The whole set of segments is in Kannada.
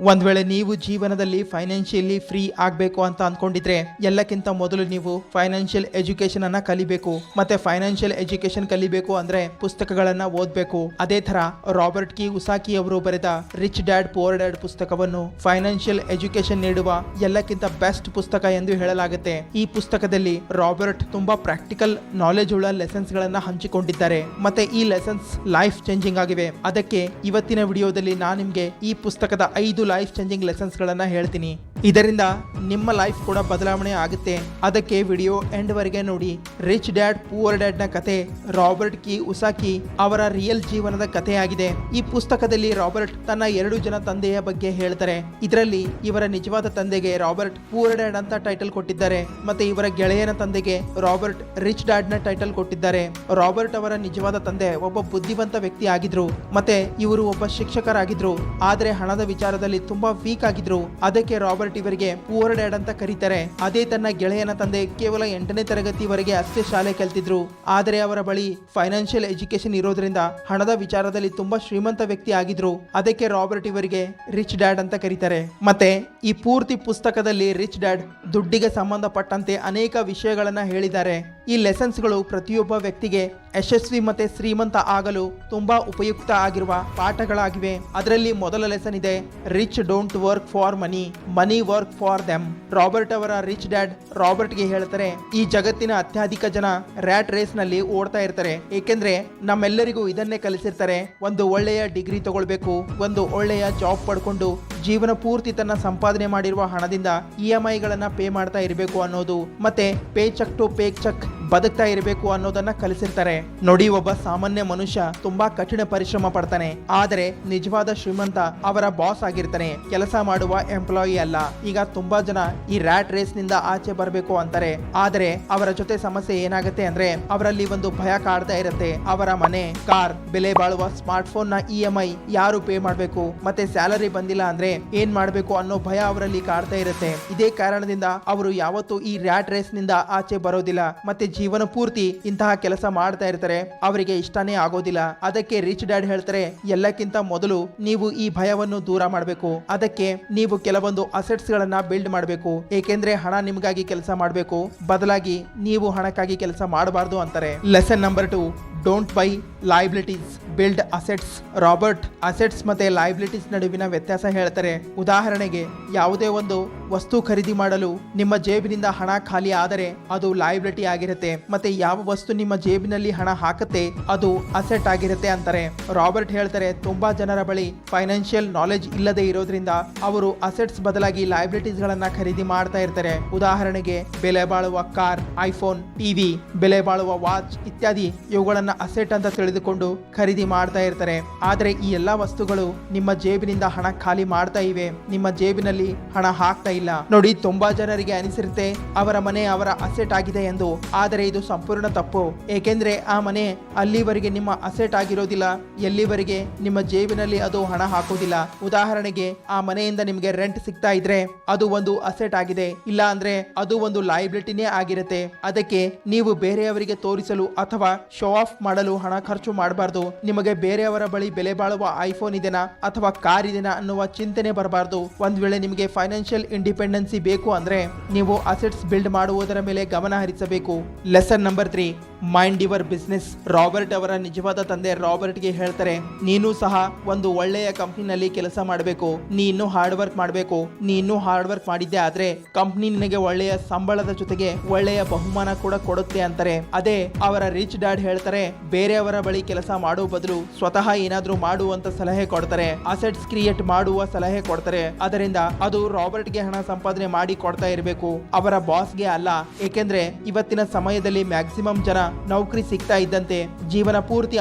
ಒಂದ್ ವೇಳೆ ನೀವು ಜೀವನದಲ್ಲಿ ಫೈನಾನ್ಷಿಯಲಿ ಫ್ರೀ ಆಗ್ಬೇಕು ಅಂತ ಅನ್ಕೊಂಡಿದ್ರೆ ಎಲ್ಲಕ್ಕಿಂತ ಮೊದಲು ನೀವು ಫೈನಾನ್ಷಿಯಲ್ ಎಜುಕೇಶನ್ ಅನ್ನ ಕಲಿಬೇಕು. ಮತ್ತೆ ಫೈನಾನ್ಷಿಯಲ್ ಎಜುಕೇಶನ್ ಕಲಿಬೇಕು ಅಂದ್ರೆ ಪುಸ್ತಕಗಳನ್ನ ಓದ್ಬೇಕು. ಅದೇ ತರ ರಾಬರ್ಟ್ ಕಿಯೋಸಾಕಿ ಅವರು ಬರೆದ ರಿಚ್ ಡ್ಯಾಡ್ ಪೂರ್ ಡ್ಯಾಡ್ ಪುಸ್ತಕವನ್ನು ಫೈನಾನ್ಷಿಯಲ್ ಎಜುಕೇಶನ್ ನೀಡುವ ಎಲ್ಲಕ್ಕಿಂತ ಬೆಸ್ಟ್ ಪುಸ್ತಕ ಎಂದು ಹೇಳಲಾಗುತ್ತೆ. ಈ ಪುಸ್ತಕದಲ್ಲಿ ರಾಬರ್ಟ್ ತುಂಬಾ ಪ್ರಾಕ್ಟಿಕಲ್ ನಾಲೆಜ್ ಉಳ್ಳ ಲೆಸನ್ಸ್ ಗಳನ್ನ ಹಂಚಿಕೊಂಡಿದ್ದಾರೆ. ಮತ್ತೆ ಈ ಲೆಸನ್ಸ್ ಲೈಫ್ ಚೇಂಜಿಂಗ್ ಆಗಿವೆ. ಅದಕ್ಕೆ ಇವತ್ತಿನ ವಿಡಿಯೋದಲ್ಲಿ ನಾನು ನಿಮ್ಗೆ ಈ ಪುಸ್ತಕದ 5 ಲೈಫ್ ಚೇಂಜಿಂಗ್ ಲೆಸನ್ಸ್ ಗಳನ್ನ ಹೇಳ್ತೀನಿ. ಇದರಿಂದ ನಿಮ್ಮ ಲೈಫ್ ಕೂಡ ಬದಲಾವಣೆ ಆಗುತ್ತೆ. ಅದಕ್ಕೆ ವಿಡಿಯೋ ಎಂಡ್ ವರೆಗೆ ನೋಡಿ. ರಿಚ್ ಡ್ಯಾಡ್ ಪೂರ್ ಡ್ಯಾಡ್ ನ ಕತೆ ರಾಬರ್ಟ್ ಕಿಯೋಸಾಕಿ ಅವರ ರಿಯಲ್ ಜೀವನದ ಕಥೆಯಾಗಿದೆ. ಈ ಪುಸ್ತಕದಲ್ಲಿ ರಾಬರ್ಟ್ ತನ್ನ 2 ಜನ ತಂದೆಯ ಬಗ್ಗೆ ಹೇಳ್ತಾರೆ. ಇದರಲ್ಲಿ ಇವರ ನಿಜವಾದ ತಂದೆಗೆ ರಾಬರ್ಟ್ ಪೂರ್ ಡ್ಯಾಡ್ ಅಂತ ಟೈಟಲ್ ಕೊಟ್ಟಿದ್ದಾರೆ. ಮತ್ತೆ ಇವರ ಗೆಳೆಯನ ತಂದೆಗೆ ರಾಬರ್ಟ್ ರಿಚ್ ಡ್ಯಾಡ್ ನ ಟೈಟಲ್ ಕೊಟ್ಟಿದ್ದಾರೆ. ರಾಬರ್ಟ್ ಅವರ ನಿಜವಾದ ತಂದೆ ಒಬ್ಬ ಬುದ್ಧಿವಂತ ವ್ಯಕ್ತಿ ಆಗಿದ್ರು. ಮತ್ತೆ ಇವರು ಒಬ್ಬ ಶಿಕ್ಷಕರಾಗಿದ್ರು. ಆದ್ರೆ ಹಣದ ವಿಚಾರದಲ್ಲಿ ತುಂಬಾ ವೀಕ್ ಆಗಿದ್ರು. ಅದಕ್ಕೆ ರಾಬರ್ಟ್ ಇವರಿಗೆ ಪೂರ್ ಡ್ಯಾಡ್ ಅಂತ ಕರೀತಾರೆ. ಅದೇ ತನ್ನ ಗೆಳೆಯನ ತಂದೆ ಕೇವಲ 8ನೇ ತರಗತಿವರೆಗೆ ಅಷ್ಟೇ ಶಾಲೆ ಕಲ್ತಿದ್ರು. ಆದರೆ ಅವರ ಬಳಿ ಫೈನಾನ್ಷಿಯಲ್ ಎಜುಕೇಶನ್ ಇರೋದ್ರಿಂದ ಹಣದ ವಿಚಾರದಲ್ಲಿ ತುಂಬಾ ಶ್ರೀಮಂತ ವ್ಯಕ್ತಿ ಆಗಿದ್ರು. ಅದಕ್ಕೆ ರಾಬರ್ಟ್ ಇವರಿಗೆ ರಿಚ್ ಡ್ಯಾಡ್ ಅಂತ ಕರೀತಾರೆ. ಮತ್ತೆ ಈ ಪೂರ್ತಿ ಪುಸ್ತಕದಲ್ಲಿ ರಿಚ್ ಡ್ಯಾಡ್ ದುಡ್ಡಿಗೆ ಸಂಬಂಧಪಟ್ಟಂತೆ ಅನೇಕ ವಿಷಯಗಳನ್ನ ಹೇಳಿದ್ದಾರೆ. ಈ ಲೆಸನ್ಸ್ಗಳು ಪ್ರತಿಯೊಬ್ಬ ವ್ಯಕ್ತಿಗೆ ಯಶಸ್ವಿ ಮತ್ತೆ ಶ್ರೀಮಂತ ಆಗಲು ತುಂಬಾ ಉಪಯುಕ್ತ ಆಗಿರುವ ಪಾಠಗಳಾಗಿವೆ. ಅದರಲ್ಲಿ ಮೊದಲ ಲೆಸನ್ ಇದೆ, rich don't work for money, money work for them. Robert ಅವರ ರಿಚ್ ಡ್ಯಾಡ್ ರಾಬರ್ಟ್ ಗೆ ಹೇಳ್ತಾರೆ, ಈ ಜಗತ್ತಿನ ಅತ್ಯಧಿಕ ಜನ ರ್ಯಾಟ್ ರೇಸ್ ನಲ್ಲಿ ಓಡ್ತಾ ಇರ್ತಾರೆ. ಏಕೆಂದ್ರೆ ನಮ್ಮೆಲ್ಲರಿಗೂ ಇದನ್ನೇ ಕಲಿಸಿರ್ತಾರೆ, ಒಂದು ಒಳ್ಳೆಯ ಡಿಗ್ರಿ ತಗೊಳ್ಬೇಕು, ಒಂದು ಒಳ್ಳೆಯ ಜಾಬ್ ಪಡ್ಕೊಂಡು ಜೀವನ ಪೂರ್ತಿ ತನ್ನ ಸಂಪಾದನೆ ಮಾಡಿರುವ ಹಣದಿಂದ EMI ಗಳನ್ನ ಪೇ ಮಾಡ್ತಾ ಇರಬೇಕು ಅನ್ನೋದು, ಮತ್ತೆ paycheck to paycheck ಬದುಕ್ತಾ ಇರಬೇಕು ಅನ್ನೋದನ್ನ ಕಲಿಸಿರ್ತಾರೆ. ನೋಡಿ, ಒಬ್ಬ ಸಾಮಾನ್ಯ ಮನುಷ್ಯ ತುಂಬಾ ಕಠಿಣ ಪರಿಶ್ರಮ ಪಡ್ತಾನೆ. ಆದರೆ ನಿಜವಾದ ಶ್ರೀಮಂತ ಅವರ ಬಾಸ್ ಆಗಿರ್ತಾನೆ, ಕೆಲಸ ಮಾಡುವ ಎಂಪ್ಲಾಯಿ ಅಲ್ಲ. ಈಗ ತುಂಬಾ ಜನ ಈ ರ್ಯಾಟ್ ರೇಸ್ ನಿಂದ ಆಚೆ ಬರಬೇಕು ಅಂತಾರೆ. ಆದರೆ ಅವರ ಜೊತೆ ಸಮಸ್ಯೆ ಏನಾಗುತ್ತೆ ಅಂದ್ರೆ ಅವರಲ್ಲಿ ಒಂದು ಭಯ ಕಾಡ್ತಾ ಇರುತ್ತೆ. ಅವರ ಮನೆ, ಕಾರ್, ಬೆಲೆ ಬಾಳುವ ಸ್ಮಾರ್ಟ್ ಫೋನ್ ನ EMI ಯಾರು ಪೇ ಮಾಡ್ಬೇಕು, ಮತ್ತೆ ಸ್ಯಾಲರಿ ಬಂದಿಲ್ಲ ಅಂದ್ರೆ ಏನ್ ಮಾಡ್ಬೇಕು ಅನ್ನೋ ಭಯ ಅವರಲ್ಲಿ ಕಾಡ್ತಾ ಇರುತ್ತೆ. ಇದೇ ಕಾರಣದಿಂದ ಅವರು ಯಾವತ್ತೂ ಈ ರ್ಯಾಟ್ ರೇಸ್ ನಿಂದ ಆಚೆ ಬರೋದಿಲ್ಲ. ಮತ್ತೆ ಜೀವನ ಪೂರ್ತಿ ಇಂತಹ ಕೆಲಸ ಮಾಡ್ತಾ ಇರ್ತಾರೆ. ಅವರಿಗೆ ಇಷ್ಟನೇ ಆಗೋದಿಲ್ಲ. ಅದಕ್ಕೆ ರಿಚ್ ಡ್ಯಾಡ್ ಹೇಳ್ತಾರೆ, ಎಲ್ಲಕ್ಕಿಂತ ಮೊದಲು ನೀವು ಈ ಭಯವನ್ನು ದೂರ ಮಾಡಬೇಕು. ಅದಕ್ಕೆ ನೀವು ಕೆಲವೊಂದು ಅಸೆಟ್ಸ್ ಗಳನ್ನ ಬಿಲ್ಡ್ ಮಾಡಬೇಕು. ಏಕೆಂದ್ರೆ ಹಣ ನಿಮಗಾಗಿ ಕೆಲಸ ಮಾಡಬೇಕು, ಬದಲಾಗಿ ನೀವು ಹಣಕ್ಕಾಗಿ ಕೆಲಸ ಮಾಡಬಾರ್ದು ಅಂತಾರೆ. Lesson number 2, don't by liabilities, build assets. Robert assets ಮತ್ತೆ ಲೈಬಿಲಿಟೀಸ್ ನಡುವಿನ ವ್ಯತ್ಯಾಸ ಹೇಳ್ತಾರೆ. ಉದಾಹರಣೆಗೆ, ಯಾವುದೇ ಒಂದು ವಸ್ತು ಖರೀದಿ ಮಾಡಲು ನಿಮ್ಮ ಜೇಬಿನಿಂದ ಹಣ ಖಾಲಿ ಆದರೆ ಅದು ಲೈಬಿಲಿಟಿ ಆಗಿರುತ್ತೆ. ಮತ್ತೆ ಯಾವ ವಸ್ತು ನಿಮ್ಮ ಜೇಬಿನಲ್ಲಿ ಹಣ ಹಾಕುತ್ತೆ ಅದು ಅಸೆಟ್ ಆಗಿರುತ್ತೆ ಅಂತಾರೆ. ರಾಬರ್ಟ್ ಹೇಳ್ತಾರೆ, ತುಂಬಾ ಜನರ ಬಳಿ ಫೈನಾನ್ಷಿಯಲ್ ನಾಲೆಜ್ ಇಲ್ಲದೆ ಇರೋದ್ರಿಂದ ಅವರು ಅಸೆಟ್ಸ್ ಬದಲಾಗಿ ಲೈಬಿಲಿಟೀಸ್ ಗಳನ್ನ ಖರೀದಿ ಮಾಡ್ತಾ ಇರ್ತಾರೆ. ಉದಾಹರಣೆಗೆ, ಬೆಲೆ ಬಾಳುವ ಕಾರ್, ಐಫೋನ್, ಟಿವಿ, ಬೆಲೆ ಬಾಳುವ ವಾಚ್ ಇತ್ಯಾದಿ ಇವುಗಳನ್ನ ಅಸೆಟ್ ಅಂತ ತಿಳಿದುಕೊಂಡು ಖರೀದಿ ಮಾಡ್ತಾ ಇರ್ತಾರೆ. ಆದ್ರೆ ಈ ಎಲ್ಲಾ ವಸ್ತುಗಳು ನಿಮ್ಮ ಜೇಬಿನಿಂದ ಹಣ ಖಾಲಿ ಮಾಡ್ತಾ ಇವೆ, ನಿಮ್ಮ ಜೇಬಿನಲ್ಲಿ ಹಣ ಹಾಕ್ತಾ ಇಲ್ಲ. ನೋಡಿ, ತುಂಬಾ ಜನರಿಗೆ ಅನಿಸಿರುತ್ತೆ ಅವರ ಮನೆ ಅವರ ಅಸೆಟ್ ಆಗಿದೆ ಎಂದು. ಆದರೆ ಇದು ಸಂಪೂರ್ಣ ತಪ್ಪು. ಏಕೆಂದ್ರೆ ಆ ಮನೆ ಅಲ್ಲಿವರೆಗೆ ನಿಮ್ಮ ಅಸೆಟ್ ಆಗಿರೋದಿಲ್ಲ ಎಲ್ಲಿವರೆಗೆ ನಿಮ್ಮ ಜೇಬಿನಲ್ಲಿ ಅದು ಹಣ ಹಾಕೋದಿಲ್ಲ. ಉದಾಹರಣೆಗೆ, ಆ ಮನೆಯಿಂದ ನಿಮಗೆ ರೆಂಟ್ ಸಿಗ್ತಾ ಇದ್ರೆ ಅದು ಒಂದು ಅಸೆಟ್ ಆಗಿದೆ, ಇಲ್ಲ ಅಂದ್ರೆ ಅದು ಒಂದು ಲೈಬಿಲಿಟಿನೇ ಆಗಿರುತ್ತೆ. ಅದಕ್ಕೆ ನೀವು ಬೇರೆಯವರಿಗೆ ತೋರಿಸಲು ಅಥವಾ ಶೋ ಆಫ್ ಮಾಡಲು ಹಣ ಖರ್ಚು ಮಾಡಬಾರ್ದು. ನಿಮಗೆ ಬೇರೆಯವರ ಬಳಿ ಬೆಲೆ ಬಾಳುವ ಐಫೋನ್ ಇದೆನಾ ಅಥವಾ ಕಾರ್ ಇದೆನಾ ಅನ್ನುವ ಚಿಂತನೆ ಬರಬಾರ್ದು. ಒಂದ್ ವೇಳೆ ನಿಮಗೆ ಫೈನಾನ್ಷಿಯಲ್ ಇಂಡಿಪೆಂಡೆನ್ಸಿ ಬೇಕು ಅಂದ್ರೆ ನೀವು ಅಸೆಟ್ಸ್ ಬಿಲ್ಡ್ ಮಾಡುವುದರ ಮೇಲೆ ಗಮನ ಹರಿಸಬೇಕು. Lesson number 3, mind your business. Robert ಅವರ ನಿಜವಾದ ತಂದೆ ರಾಬರ್ಟ್ ಗೆ ಹೇಳ್ತಾರೆ, ನೀನು ಸಹ ಒಂದು ಒಳ್ಳೆಯ ಕಂಪ್ನಿನಲ್ಲಿ ಕೆಲಸ ಮಾಡಬೇಕು. ನೀ ಇನ್ನೂ ಹಾರ್ಡ್ ವರ್ಕ್ ಮಾಡಬೇಕು. ನೀ ಇನ್ನೂ ಹಾರ್ಡ್ ವರ್ಕ್ ಮಾಡಿದ್ದೆ ಆದ್ರೆ ಕಂಪ್ನಿ ನಿನಗೆ ಒಳ್ಳೆಯ ಸಂಬಳದ ಜೊತೆಗೆ ಒಳ್ಳೆಯ ಬಹುಮಾನ ಕೂಡ ಕೊಡುತ್ತೆ ಅಂತಾರೆ. ಅದೇ ಅವರ ರಿಚ್ ಡ್ಯಾಡ್ ಹೇಳ್ತಾರೆ, ಬೇರೆಯವರ ಬಳಿ ಕೆಲಸ ಮಾಡುವ ಬದಲು ಸ್ವತಃ ಏನಾದ್ರೂ ಮಾಡುವಂತ ಸಲಹೆ ಕೊಡ್ತಾರೆ. ಅಸೆಟ್ಸ್ ಕ್ರಿಯೇಟ್ ಮಾಡುವ ಸಲಹೆ ಕೊಡ್ತಾರೆ. ಅದರಿಂದ ಅದು ರಾಬರ್ಟ್ ಗೆ ಹಣ ಸಂಪಾದನೆ ಮಾಡಿ ಕೊಡ್ತಾ ಇರಬೇಕು, ಅವರ ಬಾಸ್ಗೆ ಅಲ್ಲ. ಏಕೆಂದ್ರೆ ಇವತ್ತಿನ ಸಮಯದಲ್ಲಿ ಮ್ಯಾಕ್ಸಿಮಮ್ ಜನ ನೌಕರಿ ಸಿಗ್ತಾ ಇದ್ದಂತೆ ಜೀವನ ಪೂರ್ತಿ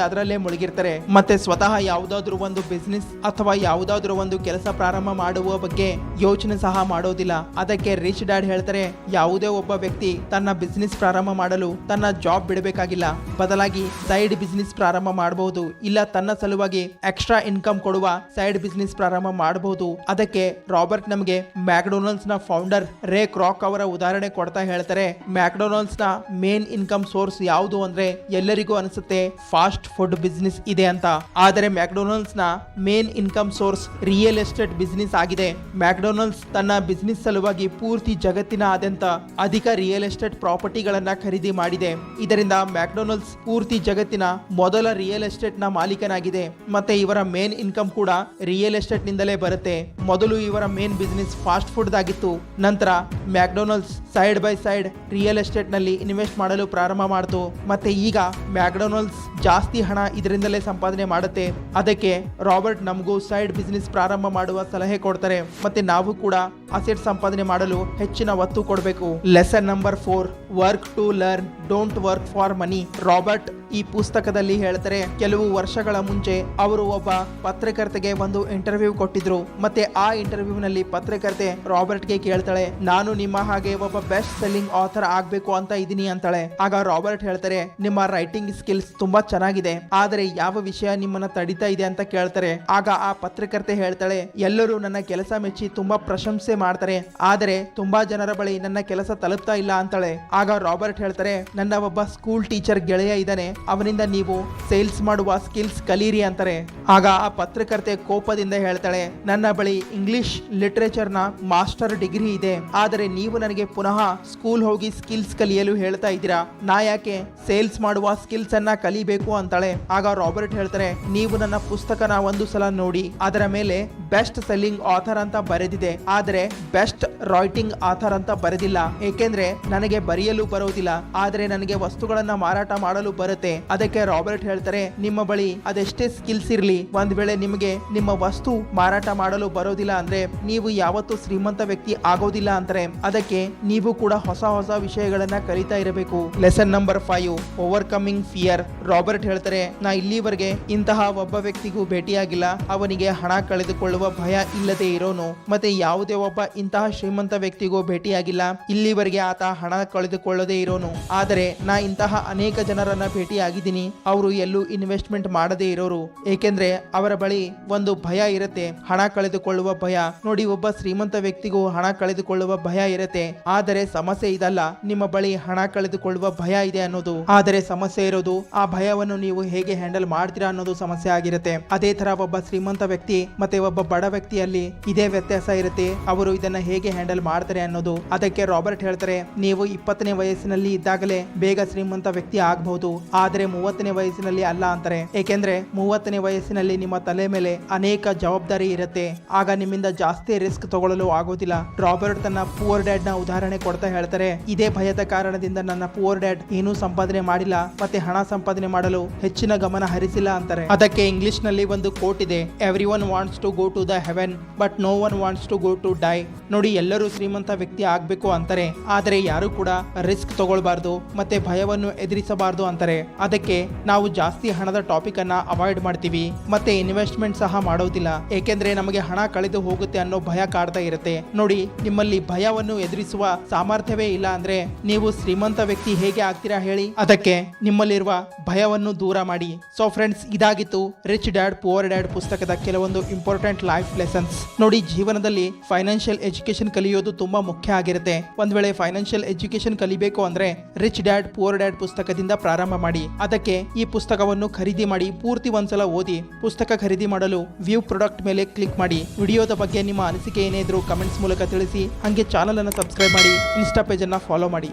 ಅದರಲ್ಲೇ ಮುಳುಗಿರ್ತಾರೆ. ಮತ್ತೆ ಸ್ವತಃ ಯಾವುದಾದ್ರೂ ಒಂದು ಬಿಸ್ನೆಸ್ ಅಥವಾ ಯಾವುದಾದ್ರೂ ಒಂದು ಕೆಲಸ ಪ್ರಾರಂಭ ಮಾಡುವ ಬಗ್ಗೆ ಯೋಚನೆ ಸಹ ಮಾಡೋದಿಲ್ಲ. ಅದಕ್ಕೆ ರಿಚ್ ಡ್ಯಾಡ್ ಹೇಳ್ತಾರೆ, ಯಾವುದೇ ಒಬ್ಬ ವ್ಯಕ್ತಿ ತನ್ನ ಬಿಸ್ನೆಸ್ ಪ್ರಾರಂಭ ಮಾಡಲು ತನ್ನ ಜಾಬ್ ಬಿಡಬೇಕಾಗಿಲ್ಲ, ಬದಲಾಗಿ ಸೈಡ್ ಬಿಸ್ನೆಸ್ ಪ್ರಾರಂಭ ಮಾಡಬಹುದು. ಇಲ್ಲ ತನ್ನ ಸಲುವಾಗಿ ಎಕ್ಸ್ಟ್ರಾ ಇನ್ಕಮ್ ಕೊಡುವ ಸೈಡ್ ಬಿಸ್ನೆಸ್ ಪ್ರಾರಂಭ ಮಾಡಬಹುದು. ಅದಕ್ಕೆ ರಾಬರ್ಟ್ ನಮಗೆ ಮ್ಯಾಕ್ಡೊನಾಲ್ಡ್ಸ್ ನ ಫೌಂಡರ್ ರೇ ಕ್ರಾಕ್ ಅವರ ಉದಾಹರಣೆ ಕೊಡ್ತಾ ಹೇಳ್ತಾರೆ, ಮ್ಯಾಕ್ಡೊನಾಲ್ಡ್ಸ್ ನ ಮೇನ್ ಇನ್ಕಮ್ ಸೋರ್ಸ್ ಯಾವ ಯಾವುದು ಅಂದ್ರೆ ಎಲ್ಲರಿಗೂ ಅನಿಸುತ್ತೆ ಫಾಸ್ಟ್ ಫುಡ್ ಬಿಸ್ನೆಸ್ ಇದೆ ಅಂತ, ಆದರೆ ಮ್ಯಾಕ್ಡೊನಾಲ್ಡ್ಸ್ ನ main income source real estate business ಆಗಿದೆ. ಮ್ಯಾಕ್ಡೊನಾಲ್ಡ್ಸ್ ತನ್ನ ಬಿಸ್ನೆಸ್ ಸಲುವಾಗಿ ಪೂರ್ತಿ ಜಗತ್ತಿನಾದ್ಯಂತ ಅಧಿಕ ರಿಯಲ್ ಎಸ್ಟೇಟ್ ಪ್ರಾಪರ್ಟಿಗಳನ್ನ ಖರೀದಿ ಮಾಡಿದೆ. ಇದರಿಂದ ಮ್ಯಾಕ್ಡೊನಾಲ್ಡ್ಸ್ ಪೂರ್ತಿ ಜಗತ್ತಿನ ಮೊದಲ ರಿಯಲ್ ಎಸ್ಟೇಟ್ ನ ಮಾಲೀಕನಾಗಿದೆ. ಮತ್ತೆ ಇವರ ಮೇನ್ ಇನ್ಕಮ್ ಕೂಡ ರಿಯಲ್ ಎಸ್ಟೇಟ್ ನಿಂದಲೇ ಬರುತ್ತೆ. ಮೊದಲು ಇವರ ಮೇನ್ ಬಿಸ್ನೆಸ್ ಫಾಸ್ಟ್ ಫುಡ್ ಆಗಿತ್ತು. ನಂತರ McDonald's side by side real estate ನಲ್ಲಿ ಇನ್ವೆಸ್ಟ್ ಮಾಡಲು ಪ್ರಾರಂಭ ಮಾಡಿತು. ಮತ್ತೆ ಈಗ ಮ್ಯಾಕ್ಡೊನಾಲ್ಡ್ಸ್ ಜಾಸ್ತಿ ಹಣ ಇದರಿಂದಲೇ ಸಂಪಾದನೆ ಮಾಡುತ್ತೆ. ಅದಕ್ಕೆ ರಾಬರ್ಟ್ ನಮಗೂ ಸೈಡ್ ಬಿಸ್ನೆಸ್ ಪ್ರಾರಂಭ ಮಾಡುವ ಸಲಹೆ ಕೊಡ್ತಾರೆ. ಮತ್ತೆ ನಾವು ಕೂಡ ಅಸೆಟ್ ಸಂಪಾದನೆ ಮಾಡಲು ಹೆಚ್ಚಿನ ಒತ್ತು ಕೊಡಬೇಕು. Lesson number 4, work to learn, don't work for money. Robert ಈ ಪುಸ್ತಕದಲ್ಲಿ ಹೇಳ್ತಾರೆ, ಕೆಲವು ವರ್ಷಗಳ ಮುಂಚೆ ಅವರು ಒಬ್ಬ ಪತ್ರಕರ್ತೆಗೆ ಒಂದು ಇಂಟರ್ವ್ಯೂ ಕೊಟ್ಟಿದ್ರು. ಮತ್ತೆ ಆ ಇಂಟರ್ವ್ಯೂ ನಲ್ಲಿ ಪತ್ರಕರ್ತೆ ರಾಬರ್ಟ್ಗೆ ಕೇಳ್ತಾಳೆ, ನಾನು ನಿಮ್ಮ ಹಾಗೆ ಒಬ್ಬ ಬೆಸ್ಟ್ ಸೆಲ್ಲಿಂಗ್ ಆಥರ್ ಆಗ್ಬೇಕು ಅಂತ ಇದೀನಿ ಅಂತಾಳೆ. ಆಗ ರಾಬರ್ಟ್ ಹೇಳ್ತಾರೆ, ನಿಮ್ಮ ರೈಟಿಂಗ್ ಸ್ಕಿಲ್ಸ್ ತುಂಬಾ ಚೆನ್ನಾಗಿದೆ, ಆದರೆ ಯಾವ ವಿಷಯ ನಿಮ್ಮನ್ನ ತಡಿತಾ ಇದೆ ಅಂತ ಕೇಳ್ತಾರೆ. ಆಗ ಆ ಪತ್ರಕರ್ತೆ ಹೇಳ್ತಾಳೆ, ಎಲ್ಲರೂ ನನ್ನ ಕೆಲಸ ಮೆಚ್ಚಿ ತುಂಬಾ ಪ್ರಶಂಸೆ ಮಾಡ್ತಾರೆ, ಆದರೆ ತುಂಬಾ ಜನರ ಬಳಿ ನನ್ನ ಕೆಲಸ ತಲುಪ್ತಾ ಇಲ್ಲ ಅಂತಾಳೆ. ಆಗ ರಾಬರ್ಟ್ ಹೇಳ್ತಾರೆ, ನನ್ನ ಒಬ್ಬ ಸ್ಕೂಲ್ ಟೀಚರ್ ಗೆಳೆಯ ಇದ್ದಾನೆ, ಅವನಿಂದ ನೀವು ಸೇಲ್ಸ್ ಮಾಡುವ ಸ್ಕಿಲ್ಸ್ ಕಲೀರಿ ಅಂತಾರೆ. ಆಗ ಆ ಪತ್ರಕರ್ತೆ ಕೋಪದಿಂದ ಹೇಳ್ತಾಳೆ, ನನ್ನ ಬಳಿ ಇಂಗ್ಲಿಷ್ ಲಿಟರೇಚರ್ ನ ಮಾಸ್ಟರ್ ಡಿಗ್ರಿ ಇದೆ, ಆದರೆ ನೀವು ನನಗೆ ಪುನಃ ಸ್ಕೂಲ್ ಹೋಗಿ ಸ್ಕಿಲ್ಸ್ ಕಲಿಯಲು ಹೇಳ್ತಾ ಇದ್ದೀರಾ, ನಾ ಯಾಕೆ ಸೇಲ್ಸ್ ಮಾಡುವ ಸ್ಕಿಲ್ಸ್ ಅನ್ನ ಕಲಿಬೇಕು ಅಂತಾಳೆ. ಆಗ ರಾಬರ್ಟ್ ಹೇಳ್ತಾರೆ, ನೀವು ನನ್ನ ಪುಸ್ತಕನ ಒಂದು ಸಲ ನೋಡಿ, ಅದರ ಮೇಲೆ ಬೆಸ್ಟ್ ಸೆಲ್ಲಿಂಗ್ ಆಥರ್ ಅಂತ ಬರೆದಿದೆ, ಆದರೆ ಬೆಸ್ಟ್ ರೈಟಿಂಗ್ ಆಥರ್ ಅಂತ ಬರೆದಿಲ್ಲ. ಏಕೆಂದ್ರೆ ನನಗೆ ಬರೆಯಲು ಬರುವುದಿಲ್ಲ, ಆದರೆ ನನಗೆ ವಸ್ತುಗಳನ್ನ ಮಾರಾಟ ಮಾಡಲು ಬರುತ್ತೆ. ಅದಕ್ಕೆ ರಾಬರ್ಟ್ ಹೇಳ್ತಾರೆ, ನಿಮ್ಮ ಬಳಿ ಅದೆಷ್ಟೇ ಸ್ಕಿಲ್ಸ್ ಇರ್ಲಿ, ಒಂದ್ ವೇಳೆ ನಿಮಗೆ ನಿಮ್ಮ ವಸ್ತು ಮಾರಾಟ ಮಾಡಲು ಬರೋದಿಲ್ಲ ಅಂದ್ರೆ ನೀವು ಯಾವತ್ತೂ ಶ್ರೀಮಂತ ವ್ಯಕ್ತಿ ಆಗೋದಿಲ್ಲ ಅಂತಾರೆ. ಅದಕ್ಕೆ ನೀವು ಕೂಡ ಹೊಸ ಹೊಸ ವಿಷಯಗಳನ್ನ ಕಲಿತಾ ಇರಬೇಕು. Lesson number 5, overcoming fear. Robert ಹೇಳ್ತಾರೆ, ನಾ ಇಲ್ಲಿವರೆಗೆ ಇಂತಹ ಒಬ್ಬ ವ್ಯಕ್ತಿಗೂ ಭೇಟಿಯಾಗಿಲ್ಲ, ಅವನಿಗೆ ಹಣ ಕಳೆದುಕೊಳ್ಳುವ ಭಯ ಇಲ್ಲದೆ ಇರೋನು. ಮತ್ತೆ ಯಾವುದೇ ಒಬ್ಬ ಇಂತಹ ಶ್ರೀಮಂತ ವ್ಯಕ್ತಿಗೂ ಭೇಟಿಯಾಗಿಲ್ಲ, ಇಲ್ಲಿವರೆಗೆ ಆತ ಹಣ ಕಳೆದುಕೊಳ್ಳದೆ ಇರೋನು. ಆದರೆ ನಾ ಇಂತಹ ಅನೇಕ ಜನರನ್ನ ಭೇಟಿಯಾಗಿದ್ದೀನಿ, ಅವರು ಎಲ್ಲೂ ಇನ್ವೆಸ್ಟ್ಮೆಂಟ್ ಮಾಡದೇ ಇರೋರು. ಏಕೆಂದ್ರೆ ಅವರ ಬಳಿ ಒಂದು ಭಯ ಇರುತ್ತೆ, ಹಣ ಕಳೆದುಕೊಳ್ಳುವ ಭಯ. ನೋಡಿ, ಒಬ್ಬ ಶ್ರೀಮಂತ ವ್ಯಕ್ತಿಗೂ ಹಣ ಕಳೆದುಕೊಳ್ಳುವ ಭಯ ಇರುತ್ತೆ, ಆದರೆ ಸಮಸ್ಯೆ ಇದಲ್ಲ ನಿಮ್ಮ ಬಳಿ ಹಣ ಕಳೆದುಕೊಳ್ಳುವ ಭಯ ಇದೆ ಅನ್ನೋದು. ಆದರೆ ಸಮಸ್ಯೆ ಇರೋದು ಆ ಭಯವನ್ನು ನೀವು ಹೇಗೆ ಹ್ಯಾಂಡಲ್ ಮಾಡ್ತೀರಾ ಅನ್ನೋದು ಸಮಸ್ಯೆ ಆಗಿರುತ್ತೆ. ಅದೇ ತರ ಒಬ್ಬ ಶ್ರೀಮಂತ ವ್ಯಕ್ತಿ ಮತ್ತೆ ಒಬ್ಬ ಬಡ ವ್ಯಕ್ತಿಯಲ್ಲಿ ಇದೇ ವ್ಯತ್ಯಾಸ ಇರುತ್ತೆ, ಅವರು ಇದನ್ನ ಹೇಗೆ ಹ್ಯಾಂಡಲ್ ಮಾಡ್ತಾರೆ ಅನ್ನೋದು. ಅದಕ್ಕೆ ರಾಬರ್ಟ್ ಹೇಳ್ತಾರೆ, ನೀವು 20ನೇ ವಯಸ್ಸಿನಲ್ಲಿ ಇದ್ದಾಗಲೇ ಬೇಗ ಶ್ರೀಮಂತ ವ್ಯಕ್ತಿ ಆಗಬಹುದು, ಆದರೆ 30ನೇ ವಯಸ್ಸಿನಲ್ಲಿ ಅಲ್ಲ ಅಂತಾರೆ. ಏಕೆಂದ್ರೆ 30ನೇ ವಯಸ್ಸಿನಲ್ಲಿ ನಿಮ್ಮ ತಲೆ ಮೇಲೆ ಅನೇಕ ಜವಾಬ್ದಾರಿ ಇರುತ್ತೆ, ಆಗ ನಿಮ್ಮಿಂದ ಜಾಸ್ತಿ ರಿಸ್ಕ್ ತಗೊಳ್ಳಲು ಆಗೋದಿಲ್ಲ. ರಾಬರ್ಟ್ ತನ್ನ ಪುವರ್ ಡ್ಯಾಡ್ ನ ಉದಾಹರಣೆ ಕೊಡ್ತಾ ಹೇಳ್ತಾರೆ, ಇದೇ ಭಯದ ಕಾರಣದಿಂದ ನನ್ನ ಪುವರ್ ಡ್ಯಾಡ್ ಏನೂ ಸಂಪಾದನೆ ಮಾಡಿಲ್ಲ, ಮತ್ತೆ ಹಣ ಸಂಪಾದನೆ ಮಾಡಲು ಹೆಚ್ಚಿನ ಗಮನ ಹರಿಸಿಲ್ಲ ಅಂತಾರೆ. ಅದಕ್ಕೆ ಇಂಗ್ಲಿಷ್ ನಲ್ಲಿ ಒಂದು ಕೋಟ್ ಇದೆ, everyone wants to go to the heaven but no one wants to go to die. ನೋಡಿ, ಎಲ್ಲರೂ ಶ್ರೀಮಂತ ವ್ಯಕ್ತಿ ಆಗ್ಬೇಕು ಅಂತಾರೆ, ಆದರೆ ಯಾರು ಕೂಡ ರಿಸ್ಕ್ ತಗೊಳ್ಬಾರ್ದು ಮತ್ತೆ ಭಯವನ್ನು ಎದುರಿಸಬಾರ್ದು ಅಂತಾರೆ. ಅದಕ್ಕೆ ನಾವು ಜಾಸ್ತಿ ಹಣದ ಟಾಪಿಕ್ ಅನ್ನ ಅವಾಯ್ಡ್ ಮಾಡ್ತೀವಿ, ಮತ್ತೆ ಇನ್ವೆಸ್ಟ್ಮೆಂಟ್ ಸಹ ಮಾಡೋದಿಲ್ಲ, ಏಕೆಂದ್ರೆ ನಮಗೆ ಹಣ ಕಳೆದು ಹೋಗುತ್ತೆ ಅನ್ನೋ ಭಯ ಕಾಡ್ತಾ ಇರುತ್ತೆ. ನೋಡಿ, ನಿಮ್ಮಲ್ಲಿ ಭಯವನ್ನು ಎದುರಿಸುವ ಸಾಮರ್ಥ್ಯವೇ ಇಲ್ಲ ಅಂದ್ರೆ ನೀವು ಶ್ರೀಮಂತ ವ್ಯಕ್ತಿ ಹೇಗೆ ಆಗ್ತೀರಾ ಹೇಳಿ? ಅದಕ್ಕೆ ನಿಮ್ಮಲ್ಲಿರುವ ಭಯವನ್ನು ದೂರ ಮಾಡಿ. ಸೊ ಫ್ರೆಂಡ್ಸ್, ಇದಾಗಿತ್ತು ರಿಚ್ ಡ್ಯಾಡ್ ಪುವರ್ ಡ್ಯಾಡ್ ಪುಸ್ತಕದ ಕೆಲವೊಂದು ಇಂಪಾರ್ಟೆಂಟ್ ಲೈಫ್ ಲೆಸನ್ಸ್. ನೋಡಿ, ಜೀವನದಲ್ಲಿ ಫೈನಾನ್ಷಿಯಲ್ ಎಜುಕೇಶನ್ ಕಲಿಯೋದು ತುಂಬಾ ಮುಖ್ಯ ಆಗಿರುತ್ತೆ. ಒಂದ್ ವೇಳೆ ಫೈನಾನ್ಷಿಯಲ್ ಎಜುಕೇಶನ್ ಕಲಿಬೇಕು ಅಂದ್ರೆ ರಿಚ್ ಡ್ಯಾಡ್ ಪುವರ್ ಡ್ಯಾಡ್ ಪುಸ್ತಕದಿಂದ ಪ್ರಾರಂಭ ಮಾಡಿ. ಅದಕ್ಕೆ ಈ ಪುಸ್ತಕವನ್ನು ಖರೀದಿ ಮಾಡಿ ಪೂರ್ತಿ ಒಂದ್ಸಲ ಓದಿ. ಪುಸ್ತಕ ಖರೀದಿ ಮಾಡಲು ವ್ಯೂ ಪ್ರಾಡಕ್ಟ್ ಮೇಲೆ ಕ್ಲಿಕ್ ಮಾಡಿ. ವಿಡಿಯೋದ ಬಗ್ಗೆ ನಿಮ್ಮ ಅನಿಸಿಕೆ ಏನೇ ಇದ್ರೂ ಕಮೆಂಟ್ಸ್ ಮೂಲಕ ತಿಳಿಸಿ. ಹಾಗೆ ಚಾನಲ್ ಅನ್ನು ಸಬ್ಸ್ಕ್ರೈಬ್ ಮಾಡಿ, ಇನ್ಸ್ಟಾ ಪೇಜ್ ಅನ್ನ ಫಾಲೋ ಮಾಡಿ.